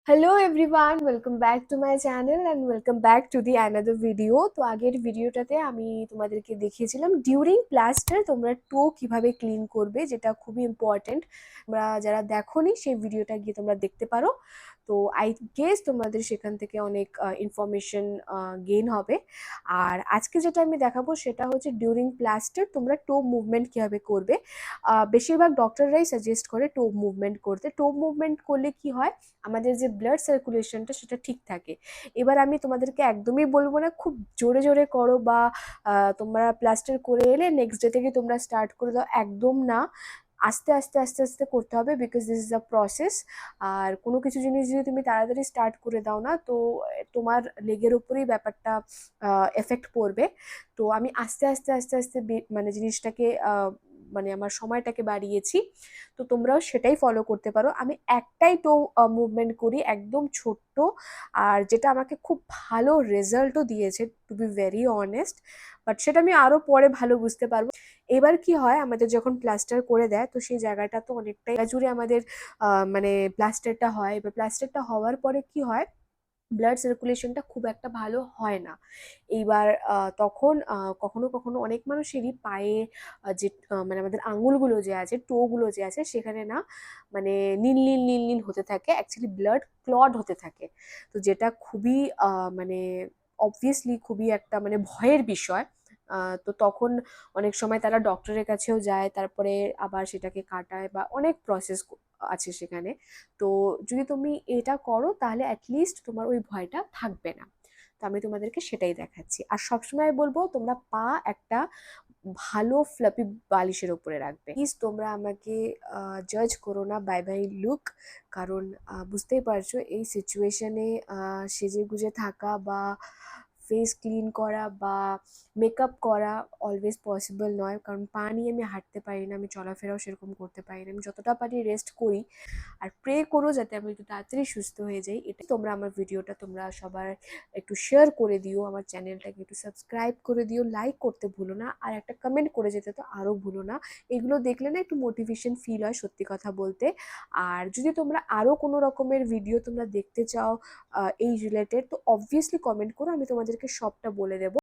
Hello everyone, welcome back to my channel and welcome back to the another video. তো আগের ভিডিওটাতে আমি তোমাদেরকে দেখিয়েছিলাম ডিউরিং প্লাস্টার তোমরা টো কিভাবে ক্লিন করবে, যেটা খুবই ইম্পর্টেন্ট। তোমরা যারা দেখোনি সেই ভিডিওটা গিয়ে তোমরা দেখতে পারো। তো আই গেস তোমাদের সেখান থেকে অনেক ইনফরমেশন গেইন হবে। আর আজকে যেটা আমি দেখাবো সেটা হচ্ছে ডিউরিং প্লাস্টার তোমরা টো মুভমেন্ট কিভাবে করবে। বেশিরভাগ ডক্টররাই সাজেস্ট করে টো মুভমেন্ট করতে। টো মুভমেন্ট করলে কি হয়, আমাদের যে ব্লাড সার্কুলেশনটা সেটা ঠিক থাকে। এবার আমি তোমাদেরকে একদমই বলবো না খুব জোরে জোরে করো বা তোমরা প্লাস্টার করে এলে নেক্সট ডে থেকে তোমরা স্টার্ট করে দাও, একদম না। আস্তে আস্তে আস্তে আস্তে করতে হবে, because this is a process. আর কোনো কিছু জিনিস যদি তুমি তাড়াতাড়ি স্টার্ট করে দাও না, তো তোমার লেগের উপরেই ব্যাপারটা এফেক্ট পড়বে। তো আমি আস্তে আস্তে আস্তে আস্তে মানে জিনিসটাকে মানে আমার সময়টাকে বাড়িয়েছি। তো তোমরাও সেটাই ফলো করতে পারো। আমি একটাই টো মুভমেন্ট করি, একদম ছোট্ট, আর যেটা আমাকে খুব ভালো রেজাল্টও দিয়েছে, to be very honest. But সেটা আমি আরো পরে ভালো বুঝতে পারবো। এবার কি হয়, আমাদের যখন প্লাস্টার করে দেয় তো সেই জায়গাটা তো অনেকটাই জুড়ে আমাদের মানে প্লাস্টারটা হয়। এবার প্লাস্টারটা হওয়ার পরে কি হয়, ব্লাড সার্কুলেশনটা খুব একটা ভালো হয় না। এইবার তখন কখনো কখনো অনেক মানুষেরই পায়ে যে মানে আমাদের আঙুলগুলো যে আছে, টোগুলো যে আছে, সেখানে না মানে নীল নীল নীল নীল হতে থাকে, অ্যাকচুয়ালি ব্লাড ক্লট হতে থাকে। তো যেটা খুবই মানে অবভিয়াসলি খুবই একটা মানে ভয়ের বিষয়। তো তখন অনেক সময় তারা ডক্টরের কাছেও যায়, তারপরে আবার সেটাকে কাটায় বা অনেক প্রসেস আছে সেখানে। তো যদি তুমি এটা করো তাহলে অ্যাটলিস্ট তোমার ওই ভয়টা থাকবে না। তো আমি তোমাদেরকে সেটাই দেখাচ্ছি। আর সবসময় বলবো তোমরা পা একটা ভালো ফ্লাপি বালিশের উপরে রাখবে। প্লিজ তোমরা আমাকে জাজ করো না বাই বাই লুক, কারণ বুঝতেই পারছো এই সিচুয়েশনে সেজে গুজে থাকা বা ফেস ক্লিন করা বা মেকআপ করা অলওয়েজ পসিবল নয়। কারণ পা নিয়ে আমি হাঁটতে পারি না, আমি চলাফেরাও সেরকম করতে পারি না। আমি যতটা পারি রেস্ট করি। আর প্রে করো যাতে আমি একটু তাড়াতাড়ি সুস্থ হয়ে যাই। এটা তোমরা আমার ভিডিওটা তোমরা সবার একটু শেয়ার করে দিও, আমার চ্যানেলটাকে একটু সাবস্ক্রাইব করে দিও, লাইক করতে ভুলো না, আর একটা কমেন্ট করে যেতে তো আরও ভুলো না। এগুলো দেখলে না একটু মোটিভেশন ফিল হয়, সত্যি কথা বলতে। আর যদি তোমরা আরও কোনো রকমের ভিডিও তোমরা দেখতে চাও এই রিলেটেড, তো অবভিয়াসলি কমেন্ট করো, আমি তোমাদেরকে সবটা বলে দেবো।